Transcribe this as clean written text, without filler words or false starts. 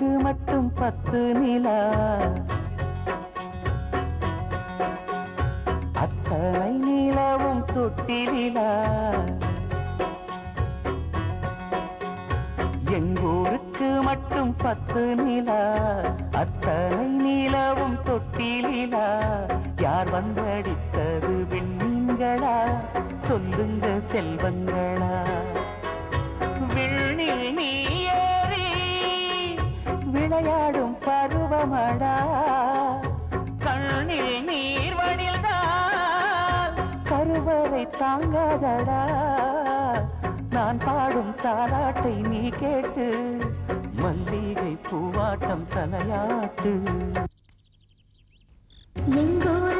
ஊருக்கு மட்டும் 10 நிலா, அத்தனை நிலவும் தொட்டிலா. எங்கூருக்கு மட்டும் 10 நிலா, அத்தனை நிலவும் தொட்டிலா. யார் வந்தடித்தது விண்மீன்களா, சொல்லுங்க செல்வங்களா. விண்ணில் நீ ஏறி விளையாடும் பருவமடா, கண்ணில் நீர் வடிந்தால் கருவறை தாங்காதடா. நான் பாடும் தாலாட்டை நீ கேட்டு மல்லிகை பூவாட்டம் தலையாட்டு. எங்கூர்